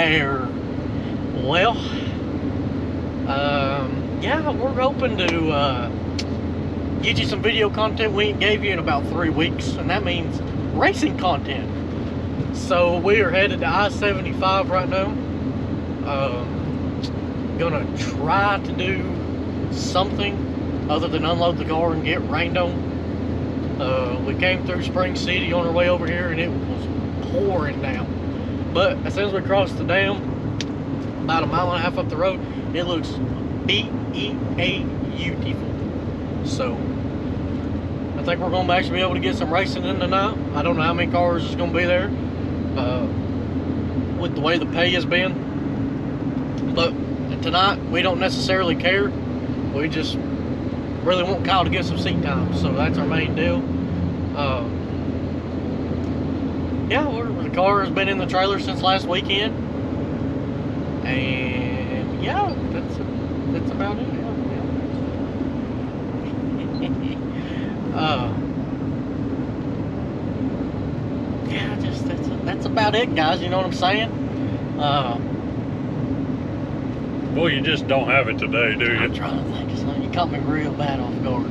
there. Well, yeah, we're hoping to get you some video content we ain't gave you in about 3 weeks, and that means racing content. So we are headed to I-75 right now. Gonna try to do something other than unload the car and get rained on. We came through Spring City on our way over here and it was pouring down. But as soon as we crossed the dam, about a mile and a half up the road, it looks beautiful. So I think we're going to actually be able to get some racing in tonight. I don't know how many cars is going to be there with the way the pay has been. But tonight, we don't necessarily care. We just really want Kyle to get some seat time. So that's our main deal. Yeah, the car has been in the trailer since last weekend. And yeah, that's about it. Yeah, just that's about it, guys. You know what I'm saying? Well, you just don't have it today, do you? I'm trying to think of something. You caught me real bad off guard.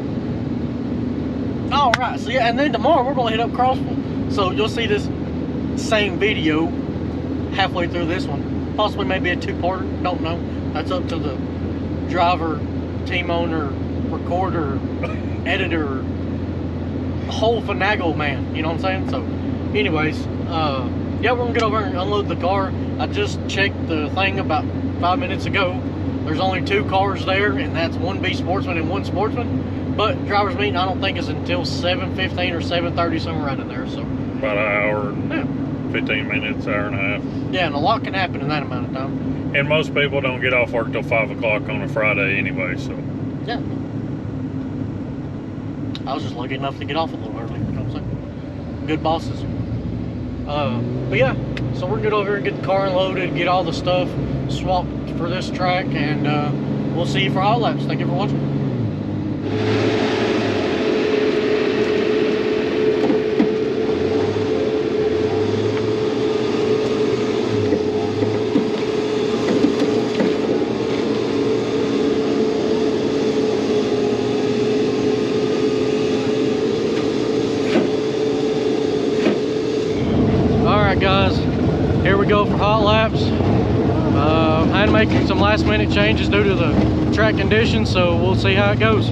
All right, so yeah, and then tomorrow we're gonna hit up Crossville. So you'll see this same video halfway through this one. Possibly maybe a two-parter. Don't know. That's up to the driver, team owner, recorder, editor, whole finagle man. You know what I'm saying? So, anyways, yeah, we're gonna get over and unload the car. I just checked the thing about 5 minutes ago. There's only 2 cars there, and that's one B Sportsman and one Sportsman. But driver's meeting, I don't think is until 7:15 or 7:30, somewhere around in there. So about an hour, yeah. 15 minutes, hour and a half. Yeah, and a lot can happen in that amount of time. And most people don't get off work till 5 o'clock on a Friday anyway, so. Yeah. I was just lucky enough to get off a little early, you know what I'm saying? Good bosses. But yeah, so we're gonna get over here and get the car unloaded, get all the stuff swapped for this track, and we'll see you for hot laps. Thank you for watching. Guys, here we go for hot laps. I had to make some last minute changes due to the track conditions, so we'll see how it goes.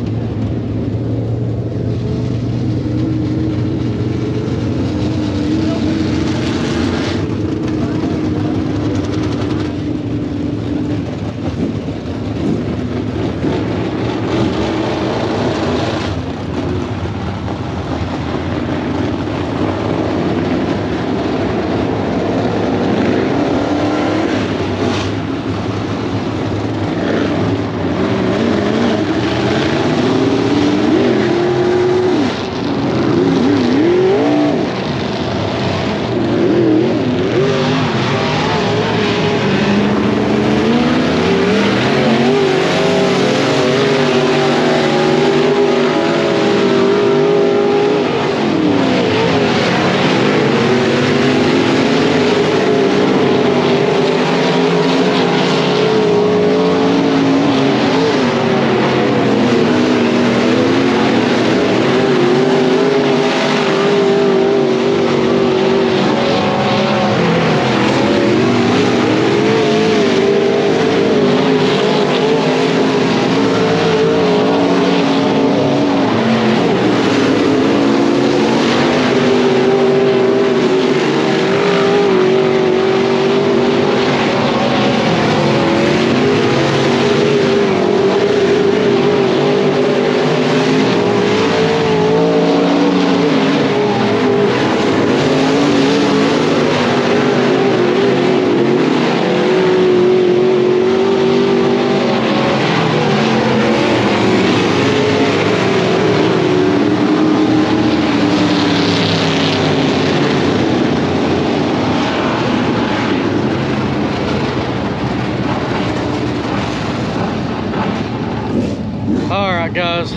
Alright guys,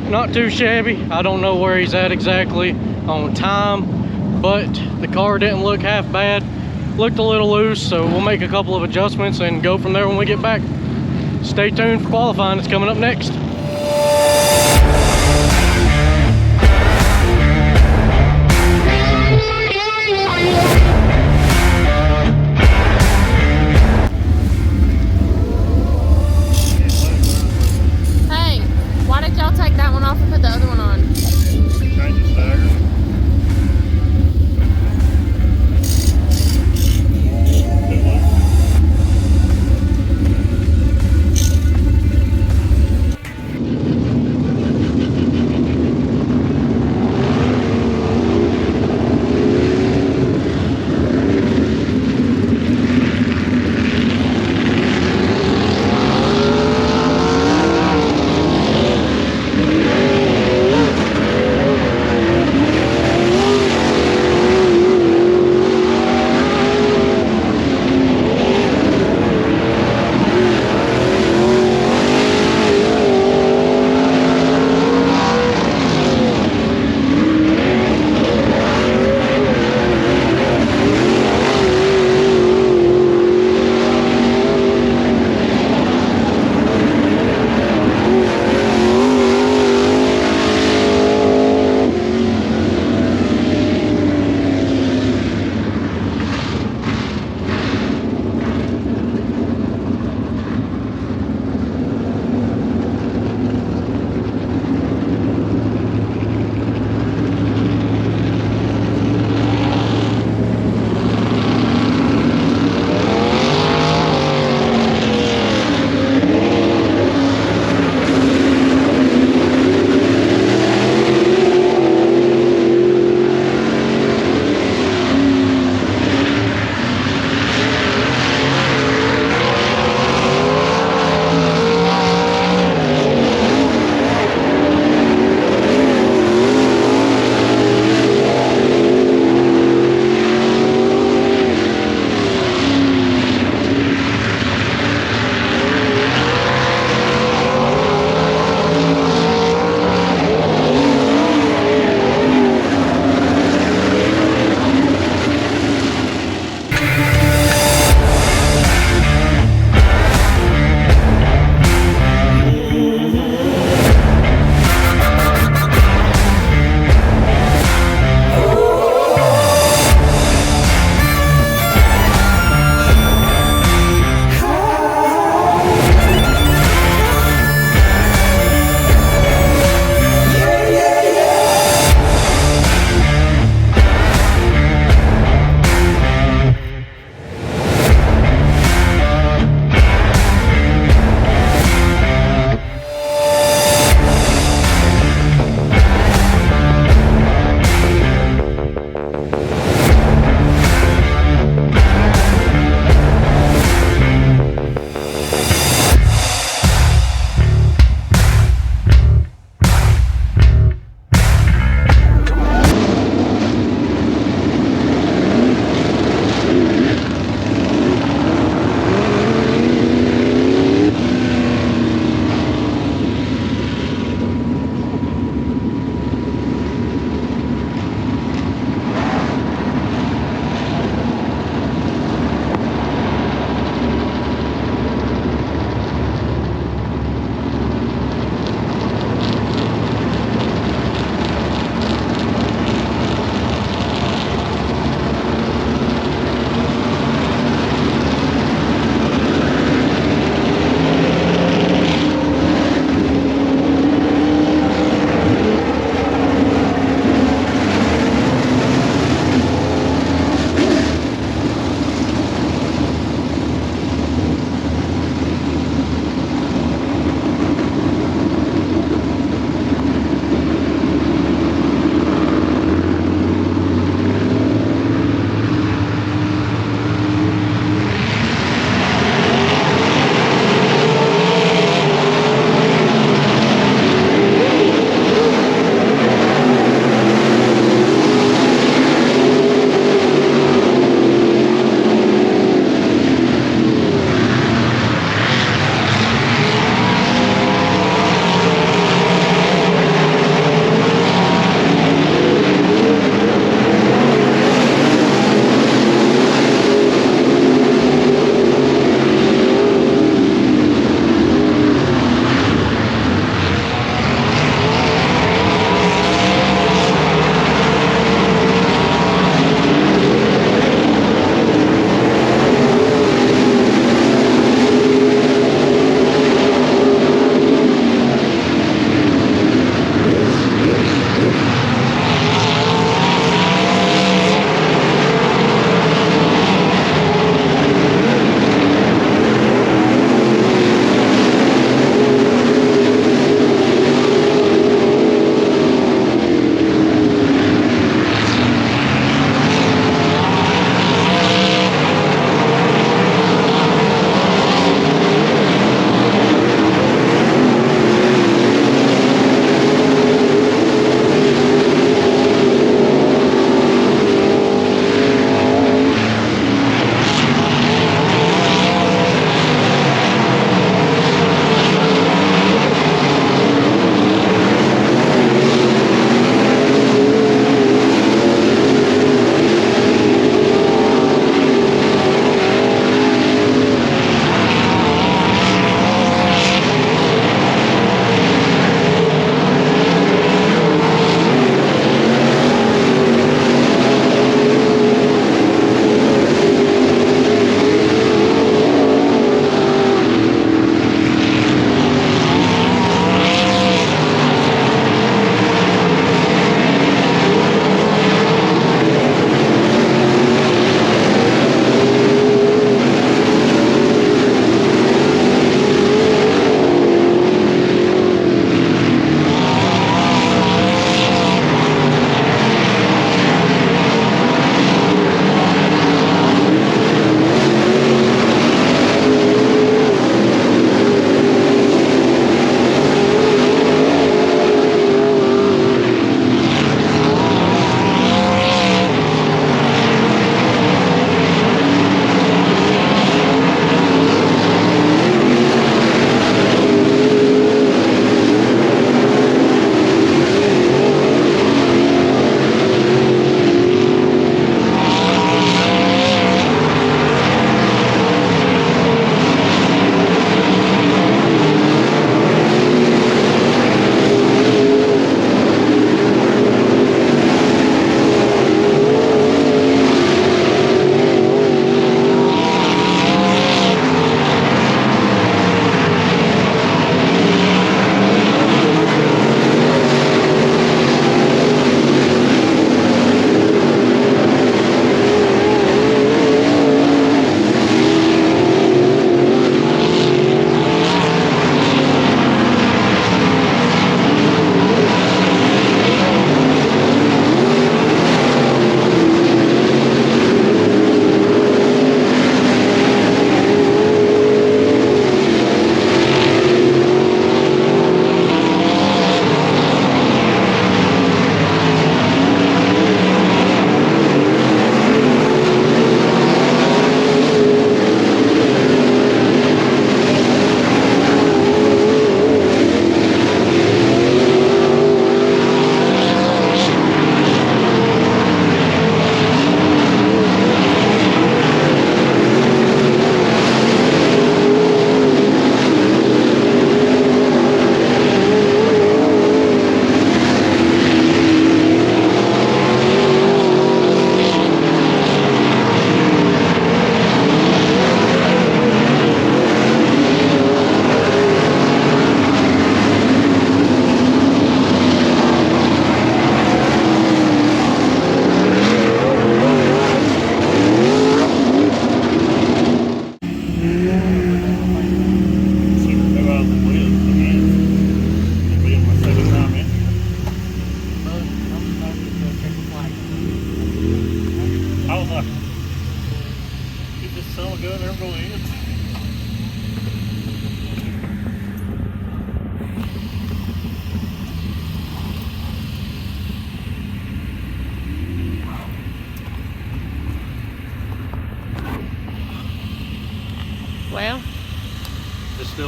not too shabby. I don't know where he's at exactly on time, but the car didn't look half bad. looked a little loose, so we'll make a couple of adjustments and go from there when we get back. Stay tuned for qualifying. It's coming up next. Hey, why did y'all take that one off and put the other one on? Change the stagger.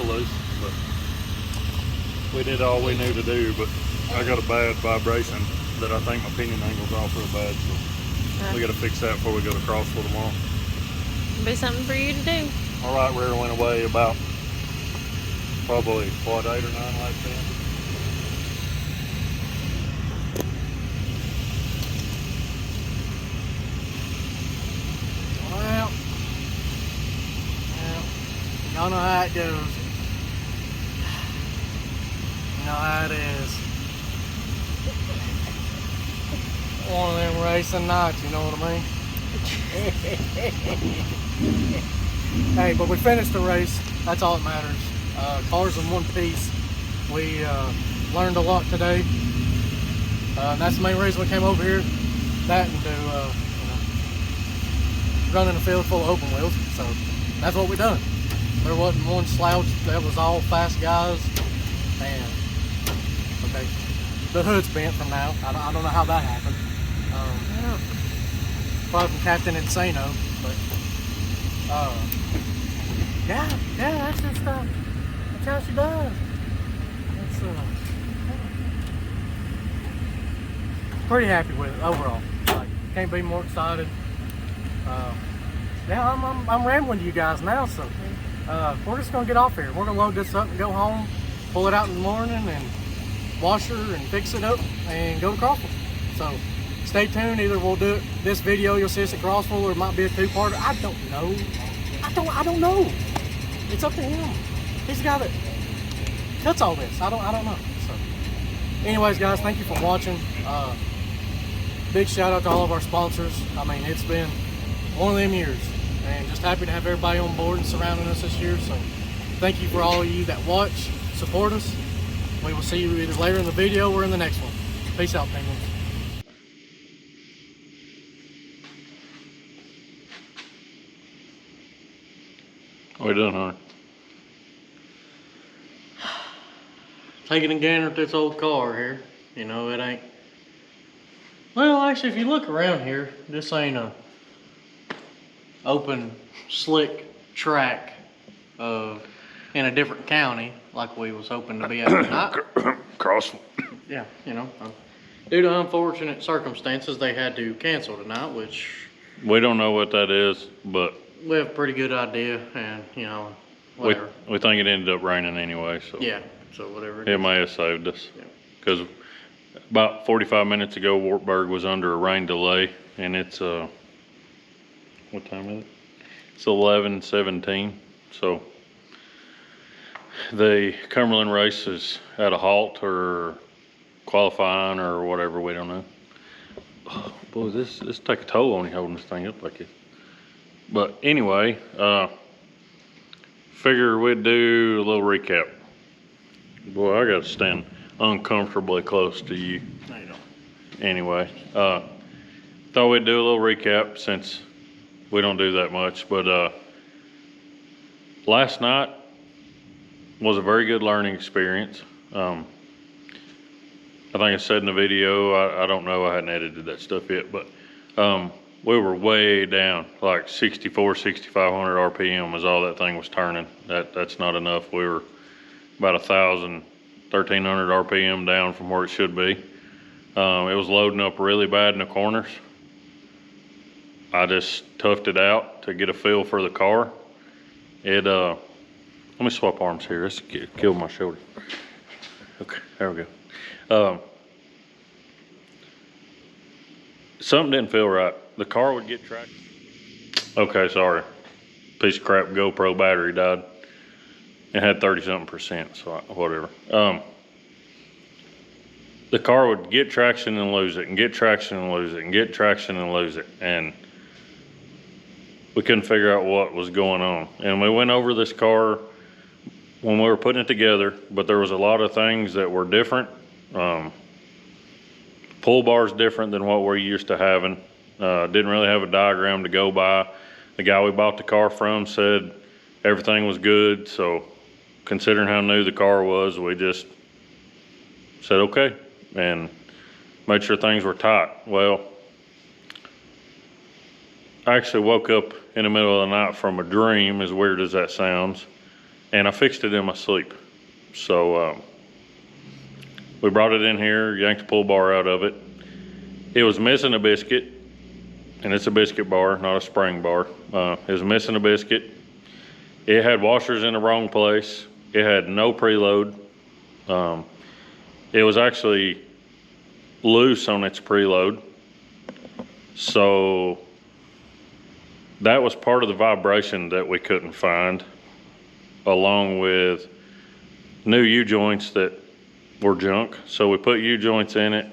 loose, but we did all we knew to do. But I got a bad vibration that I think my pinion angle's off real bad, so we got to fix that before we go to Crossville tomorrow. Be something for you to do. All right, rear went away about probably what, 8 or 9 laps in. Well, y'all know how it goes. You know how it is. One of them racing nights, you know what I mean? Hey, but we finished the race. That's all that matters. Cars in one piece. We learned a lot today. And that's the main reason we came over here. That and to running a field full of open wheels. So that's what we done. There wasn't one slouch. That was all fast guys. And okay, the hood's bent from now. I don't know how that happened. Probably from Captain Insano, but yeah, that's just that's how she does. It's pretty happy with it overall. Like, can't be more excited. Yeah, I'm rambling to you guys now, so we're just gonna get off here. We're gonna load this up and go home, pull it out in the morning, and wash her and fix it up, and go to Crossville. So stay tuned. Either we'll do this video, you'll see us at Crossville, or it might be a two-parter. I don't know. I don't know. It's up to him. He's the guy that cuts all this. I don't know. So, anyways, guys, thank you for watching. Big shout out to all of our sponsors. I mean, it's been one of them years, and just happy to have everybody on board and surrounding us this year. So, thank you for all of you that watch, support us. We will see you either later in the video or in the next one. Peace out, penguins. What you doing, honey? Taking a gander at this old car here. You know, it ain't. Well, actually, if you look around here, this ain't a open, slick track in a different county like we was hoping to be at tonight. Crossville. Yeah, you know, due to unfortunate circumstances, they had to cancel tonight, which We don't know what that is, but we have a pretty good idea, and you know, whatever. we think it ended up raining anyway, so Yeah, so whatever it it is. may have saved us. Yeah. Because about 45 minutes ago, Wartburg was under a rain delay, and it's what time is it? It's 11:17. So the Cumberland race is at a halt or qualifying or whatever. We don't know. Oh, boy, this take a toll on you holding this thing up like this. But anyway, figure we'd do a little recap. Boy, I got to stand uncomfortably close to you. No, you don't. Anyway, thought we'd do a little recap since we don't do that much. But last night was a very good learning experience. I think I said in the video, I don't know, I hadn't edited that stuff yet, but we were way down, like 6,500 RPM was all that thing was turning. That's not enough. We were about 1,000, 1,300 RPM down from where it should be. It was loading up really bad in the corners. I just toughed it out to get a feel for the car. Let me swap arms here. Let's kill my shoulder. Okay, there we go. Something didn't feel right. The car would get traction. Okay, sorry. Piece of crap GoPro battery died. It had 30-something%, so whatever. The car would get traction and lose it, and get traction and lose it, and get traction and lose it. And we couldn't figure out what was going on. And we went over this car when we were putting it together, but there was a lot of things that were different. Pull bar's different than what we're used to having. Didn't really have a diagram to go by. The guy we bought the car from said everything was good, so considering how new the car was, we just said okay and made sure things were tight. Well, I actually woke up in the middle of the night from a dream, as weird as that sounds, and I fixed it in my sleep. So we brought it in here, yanked the pull bar out of it. It was missing a biscuit, and it's a biscuit bar, not a spring bar. It was missing a biscuit. It had washers in the wrong place. It had no preload. It was actually loose on its preload. So that was part of the vibration that we couldn't find, along with new U-joints that were junk. So we put U-joints in it,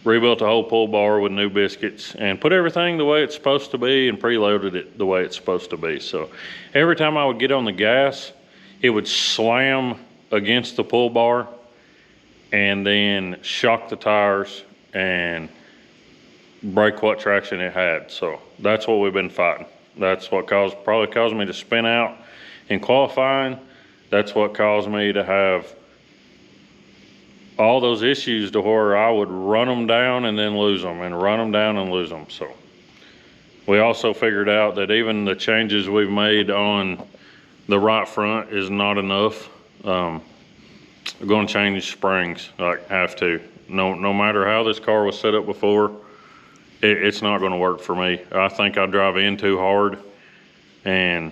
rebuilt the whole pull bar with new biscuits, and put everything the way it's supposed to be and preloaded it the way it's supposed to be. So every time I would get on the gas, it would slam against the pull bar and then shock the tires and break what traction it had. So that's what we've been fighting. That's what probably caused me to spin out in qualifying. That's what caused me to have all those issues to where I would run them down and then lose them, and run them down and lose them. So we also figured out that even the changes we've made on the right front is not enough. We're going to change springs, like have to. No matter how this car was set up before, it's not going to work for me. I think I drive in too hard, and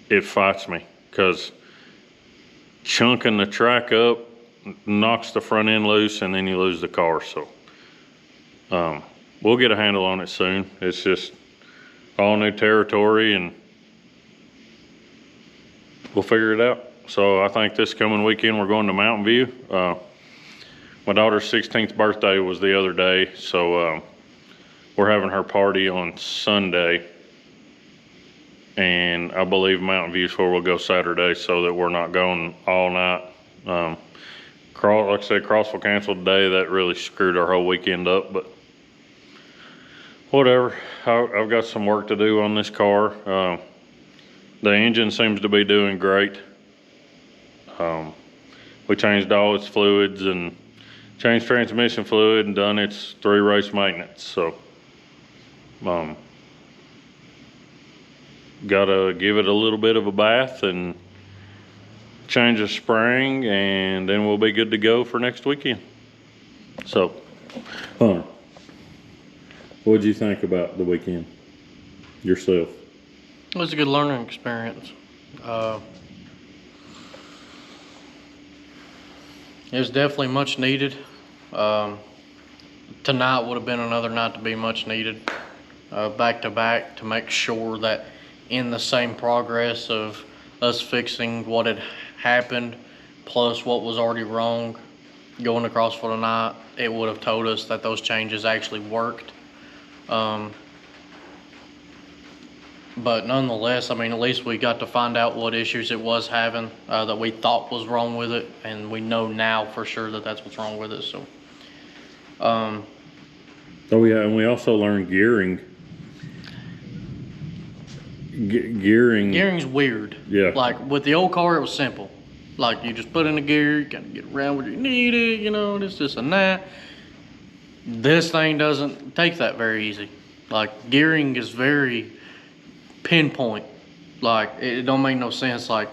it fights me, because chunking the track up knocks the front end loose, and then you lose the car. So we'll get a handle on it soon. It's just all new territory, and we'll figure it out. So I think this coming weekend we're going to Mountain View. My daughter's 16th birthday was the other day, so we're having her party on Sunday, and I believe Mountain View's where we'll go Saturday, so that we're not going all night. Like I said, Crossville canceled today. That really screwed our whole weekend up, but whatever. I've got some work to do on this car. The engine seems to be doing great. We changed all its fluids and changed transmission fluid and done its 3 race maintenance. So gotta give it a little bit of a bath and change the spring, and then we'll be good to go for next weekend. So Hunter, what'd you think about the weekend yourself? It was a good learning experience. It was definitely much needed. Tonight would have been another night to be much needed, back to back, to make sure that in the same progress of us fixing what had happened plus what was already wrong going across for tonight, it would have told us that those changes actually worked. But nonetheless, I mean, at least we got to find out what issues it was having, that we thought was wrong with it, and we know now for sure that that's what's wrong with it. So oh yeah, and we also learned gearing. Gearing's weird. Yeah. Like with the old car, it was simple. Like you just put in a gear, you kind of get around where you need it, you know, this and that. This thing doesn't take that very easy. Like gearing is very pinpoint. Like it don't make no sense. Like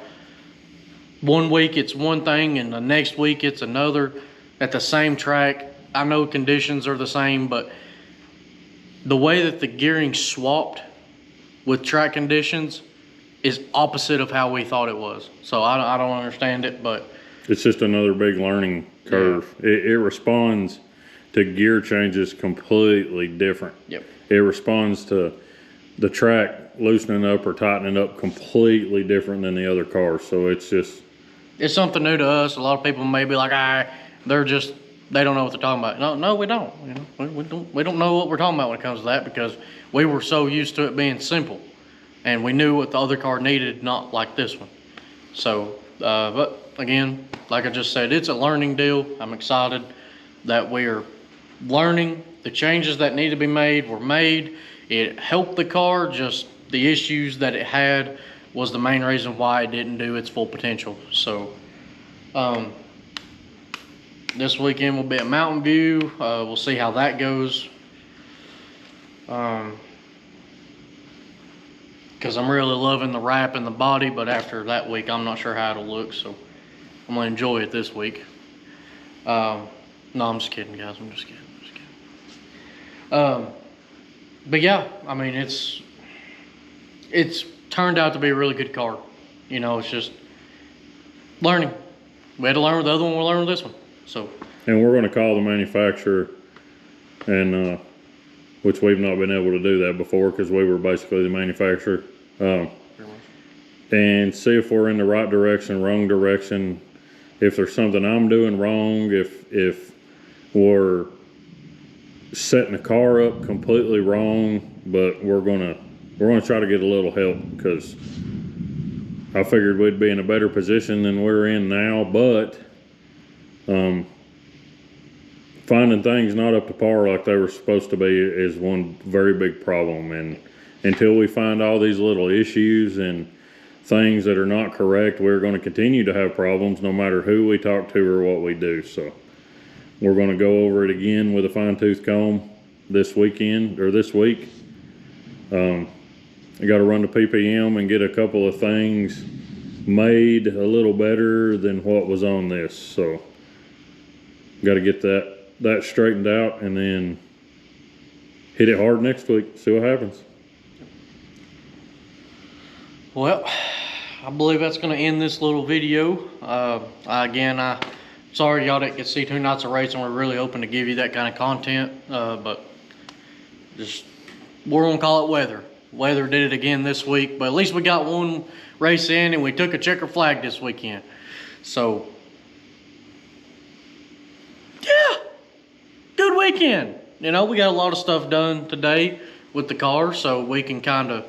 one week it's one thing and the next week it's another at the same track. I know conditions are the same, but the way that the gearing swapped with track conditions is opposite of how we thought it was. So I don't understand it, but it's just another big learning curve. Yeah. It responds to gear changes completely different. Yep. It responds to the track loosening up or tightening up completely different than the other cars. So it's something new to us. A lot of people may be like, they don't know what they're talking about. No, we don't. You know, we don't know what we're talking about when it comes to that, because we were so used to it being simple, and we knew what the other car needed, not like this one. So, but again, like I just said, it's a learning deal. I'm excited that we are learning. The changes that need to be made were made. It helped the car. Just the issues that it had was the main reason why it didn't do its full potential. So, this weekend we'll be at Mountain View. We'll see how that goes. because I'm really loving the wrap and the body, but after that week, I'm not sure how it'll look, so I'm gonna enjoy it this week. No, I'm just kidding, guys. I'm just kidding. But yeah, I mean, it's turned out to be a really good car. You know, it's just learning. We had to learn with the other one, we'll learn with this one. So. And we're going to call the manufacturer, and which we've not been able to do that before because we were basically the manufacturer, and see if we're in the right direction, wrong direction. If there's something I'm doing wrong, if we're setting the car up completely wrong, but we're gonna try to get a little help because I figured we'd be in a better position than we're in now, but finding things not up to par like they were supposed to be is one very big problem. And until we find all these little issues and things that are not correct, we're going to continue to have problems no matter who we talk to or what we do. So we're going to go over it again with a fine-tooth comb this weekend or this week. I got to run the PPM and get a couple of things made a little better than what was on this. So got to get that straightened out and then hit it hard next week. See what happens. Well, I believe that's going to end this little video. Again, sorry y'all didn't get to see 2 nights of racing. We're really hoping to give you that kind of content, but just we're going to call it weather. Weather did it again this week, but at least we got one race in and we took a checker flag this weekend. So, yeah, good weekend. You know, we got a lot of stuff done today with the car, so we can kind of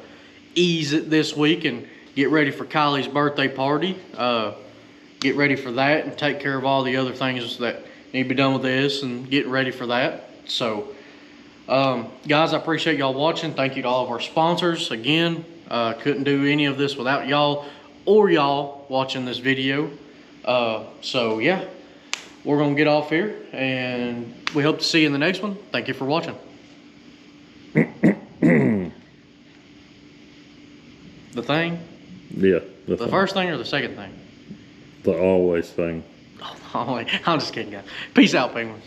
ease it this week and get ready for Kylie's birthday party. Get ready for that and take care of all the other things that need to be done with this and get ready for that. So, guys, I appreciate y'all watching. Thank you to all of our sponsors. Again, couldn't do any of this without y'all or y'all watching this video. So, yeah, we're going to get off here, and we hope to see you in the next one. Thank you for watching. The thing? Yeah. The first thing or the second thing? The always thing. Oh, I'm just kidding, guys. Peace out, penguins.